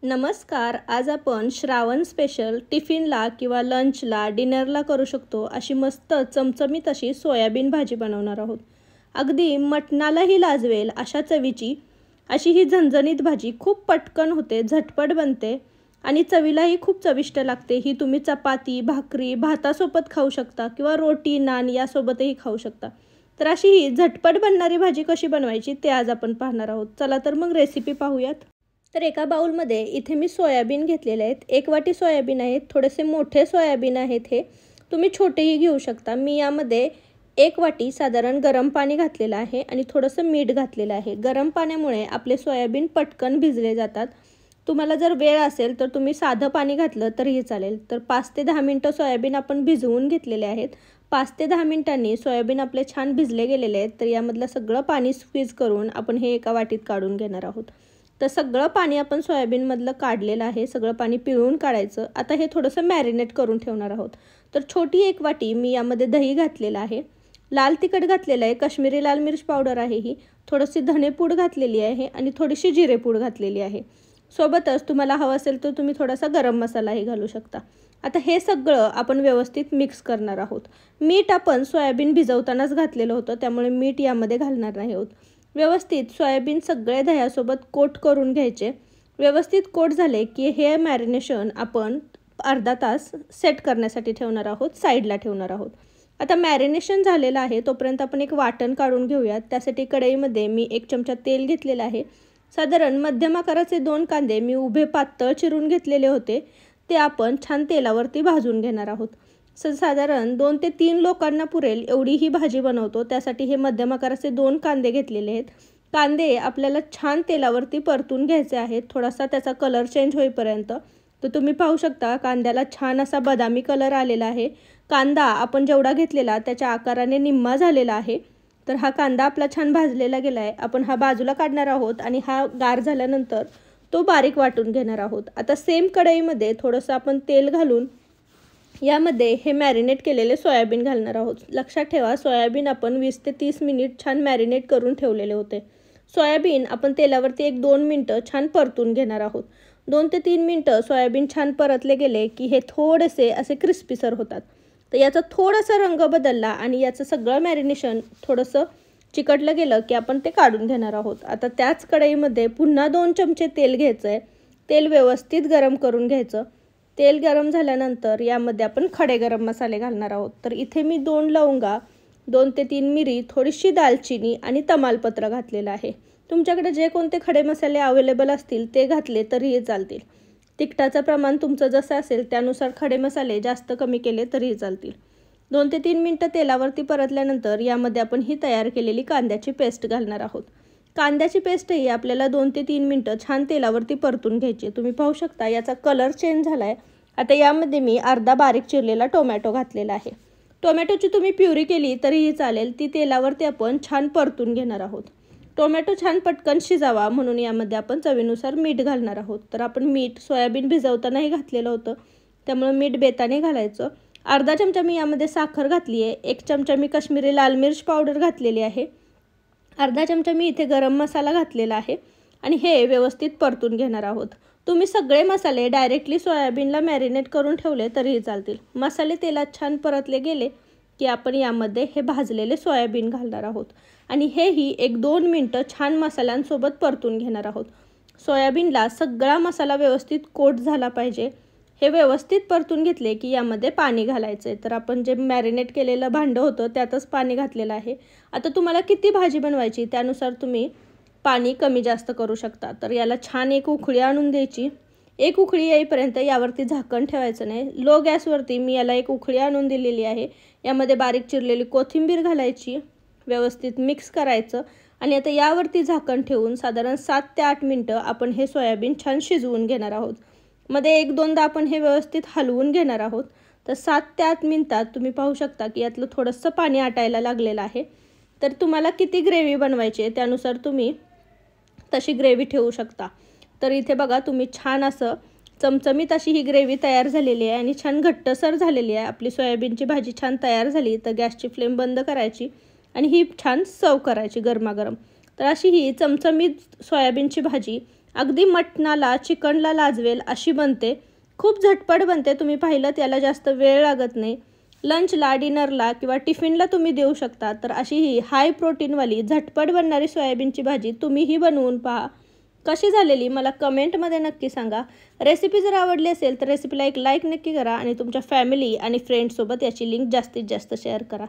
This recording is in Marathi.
नमस्कार. आज आपण श्रावण स्पेशल टिफिनला किंवा लंचला डिनरला करू शकतो अशी मस्त चमचमीत अशी सोयाबीन भाजी बनवणार आहोत. अगदी मटणालाही लाजवेल अशा चवीची अशी ही झणझणीत भाजी खूप पटकन होते, झटपट बनते आणि चवीलाही खूप चविष्ट लागते. ही तुम्ही चपाती, भाकरी, भातासोबत खाऊ शकता किंवा रोटी, नान यासोबतही खाऊ शकता. तर अशी ही झटपट बनणारी भाजी कशी बनवायची ते आज आपण पाहणार आहोत. चला तर मग रेसिपी पाहूयात. तर एका बाउलमध्ये इथे मी सोयाबीन घेतलेले आहेत. 1 वाटी सोयाबीन आहेत. थोडेसे मोठे सोयाबीन आहेत. हे तुम्ही छोटेही घेऊ शकता. मी यामध्ये 1 वाटी साधारण गरम पाणी घातलेलं आहे आणि थोडंसं मीठ घातलेलं आहे. गरम पाण्यामुळे आपले सोयाबीन पटकन भिजले जातात. तुम्हाला जर वेळ असेल तर तुम्ही साधं पाणी घातलं तरीही चालेल. तर 5 ते 10 मिनटं सोयाबीन आपण भिजवून घेतलेले आहेत. 5 ते 10 मिनिटांनी सोयाबीन आपले छान भिजले गेलेले आहेत. तर यामधलं सगळं पाणी स्क्वीज करून आपण हे एका वाटीत काढून घेणार आहोत. तर सगळं पाणी आपण सोयाबीनमधलं काढलेलं आहे. सगळं पाणी पिळून काढायचं. आता हे थोडंसं मॅरिनेट करून ठेवणार आहोत. तर छोटी 1 वाटी मी यामध्ये दही घातलेलं आहे. लाल तिखट घातलेलं आहे. काश्मीरी लाल मिर्च पावडर आहे ही. थोडीशी धणेपूड घातलेली आहे आणि थोडीशी जिरेपूड घातलेली आहे. सोबतच तुम्हाला हवं असेल तर तुम्ही थोडासा गरम मसालाही घालू शकता. आता हे सगळं आपण व्यवस्थित मिक्स करणार आहोत. मीठ आपण सोयाबीन भिजवतानाच घातलेलं होतं, त्यामुळे मीठ यामध्ये घालणार नाही आहोत. व्यवस्थित सोयाबीन सगळे दह्यासोबत कोट करून घ्यायचे. व्यवस्थित कोट झाले की हे मॅरिनेशन आपण अर्धा तास सेट करण्यासाठी ठेवणार आहोत, साईडला ठेवणार आहोत. आता मॅरिनेशन झालेलं आहे तोपर्यंत आपण एक वाटण काढून घेऊयात. त्यासाठी कढईमध्ये मी 1 चमचा तेल घेतलेलं आहे. साधारण मध्यम आकाराचे 2 कांदे मी उभे पातळ चिरून घेतलेले होते. ते आपण छान तेलावरती भाजून घेणार आहोत. साधारण 2 ते 3 लोकांना पुरेल एवढी ही भाजी बनवतो. त्यासाठी हे मध्यम आकाराचे 2 कांदे घेतलेले आहेत. कांदे आपल्याला छान तेलावरती परतून घ्यायचे आहेत, थोडासा त्याचा कलर चेंज होईपर्यंत. तर तुम्ही पाहू शकता कांद्याला छान असा बदामी कलर आलेला आहे. कांदा आपण जेवढा घेतलेला त्याच्या आकाराने निम्मा झालेला आहे. तर हा कांदा आपला छान भाजलेला गेला आहे. आपण हा बाजूला काढणार आहोत आणि हा गार झाल्यानंतर तो बारीक वाटून घेणार आहोत. आता सेम कढईमध्ये थोडंसं आपण तेल घालून यामध्ये हे मॅरिनेट केलेले सोयाबीन घालणार आहोत. लक्षात ठेवा, सोयाबीन आपण 20 ते 30 मिनिट छान मॅरिनेट करून ठेवलेले होते. सोयाबीन आपण तेलावरती 1-2 मिनटं छान परतून घेणार आहोत. 2 ते 3 मिनटं सोयाबीन छान परतले गेले की हे थोडेसे असे क्रिस्पीसर होतात. तर याचा थोडासा रंग बदलला आणि याचं सगळं मॅरिनेशन थोडंसं चिकटलं गेलं की आपण ते काढून घेणार आहोत. आता त्याच कढईमध्ये पुन्हा 2 चमचे तेल घ्यायचं आहे. तेल व्यवस्थित गरम करून घ्यायचं. तेल गरम झाल्यानंतर यामध्ये आपण खडे गरम मसाले घालणार आहोत. तर इथे मी 2 लवंगा, 2 ते 3 मिरी, थोडीशी दालचिनी आणि तमालपत्र घातलेलं आहे. तुमच्याकडे जे कोणते खडे मसाले अवेलेबल असतील ते घातले तरीही चालतील. तिखटाचं प्रमाण तुमचं जसं असेल त्यानुसार खडे मसाले जास्त कमी केले तरीही चालतील. 2 ते 3 मिनटं तेलावरती परतल्यानंतर यामध्ये आपण ही तयार केलेली कांद्याची पेस्ट घालणार आहोत. कांद्याची पेस्टही आपल्याला 2 ते 3 मिनटं छान तेलावरती परतून घ्यायची. तुम्ही पाहू शकता याचा कलर चेंज झाला आहे. आता यामध्ये मी अर्धा बारीक चिरलेला टोमॅटो घातलेला आहे. टोमॅटोची तुम्ही प्युरी केली तरीही चालेल. ती तेलावरती आपण छान परतून घेणार आहोत. टोमॅटो छान पटकन शिजावा म्हणून यामध्ये आपण चवीनुसार मीठ घालणार आहोत. तर आपण मीठ सोयाबीन भिजवतानाही घातलेलं होतं, त्यामुळे मीठ बेताने घालायचं. अर्धा चमचा मी यामध्ये साखर घातली आहे. 1 चमचा मी काश्मीरी लाल मिर्च पावडर घातलेली आहे. अर्धा चमचा मी इथे गरम मसाला घातलेला आहे आणि हे व्यवस्थित परतून घेणार आहोत. तुम्ही सगळे मसाले डायरेक्टली सोयाबीनला मॅरिनेट करून ठेवले तरीही चालतील. मसाले तेलात छान परतले गेले की आपण यामध्ये हे भाजलेले सोयाबीन घालणार आहोत आणि हेही 1-2 मिनटं छान मसाल्यांसोबत परतून घेणार आहोत. सोयाबीनला सगळा मसाला व्यवस्थित कोट झाला पाहिजे. हे व्यवस्थित परतून घेतले की यामध्ये पाणी घालायचं आहे. तर आपण जे मॅरिनेट केलेलं भांडं होतं त्यातच पाणी घातलेलं आहे. आता तुम्हाला किती भाजी बनवायची त्यानुसार तुम्ही पाणी कमी जास्त करू शकता. तर याला छान एक उकळी आणून द्यायची. एक उकळी येईपर्यंत यावरती झाकण ठेवायचं नाही. लो गॅसवरती मी याला एक उकळी आणून दिलेली आहे. यामध्ये बारीक चिरलेली कोथिंबीर घालायची, व्यवस्थित मिक्स करायचं आणि आता यावरती झाकण ठेवून साधारण 7 ते 8 मिनटं आपण हे सोयाबीन छान शिजवून घेणार आहोत. मध्ये 1-2दा आपण हे व्यवस्थित हलवून घेणार आहोत. तर 7 ते 8 मिनटात तुम्ही पाहू शकता की यातलं थोडंसं पाणी आटायला लागलेलं आहे. तर तुम्हाला किती ग्रेव्ही बनवायची आहे त्यानुसार तुम्ही तशी ग्रेव्ही ठेवू शकता. तर इथे बघा तुम्ही छान असं चमचमीत अशी ही ग्रेव्ही तयार झालेली आहे आणि छान घट्टसर झालेली आहे. आपली सोयाबीनची भाजी छान तयार झाली तर गॅसची फ्लेम बंद करायची आणि ही छान सर्व करायची गरमागरम. तर अशी ही चमचमीत सोयाबीनची भाजी अगदी मटणाला चिकनला लाजवेल अशी बनते. खूप झटपट बनते. तुम्ही पाहिलं त्याला जास्त वेळ लागत नाही. लंचला, डिनरला किंवा टिफिनला तुम्ही देऊ शकता. तर अशी ही हाय प्रोटीनवाली झटपट बनणारी सोयाबीनची भाजी तुम्हीही बनवून पहा. कशी झालेली मला कमेंटमध्ये नक्की सांगा. रेसिपी जर आवडली असेल तर रेसिपीला एक लाईक नक्की करा आणि तुमच्या फॅमिली आणि फ्रेंड्ससोबत याची लिंक जास्तीत जास्त शेअर करा.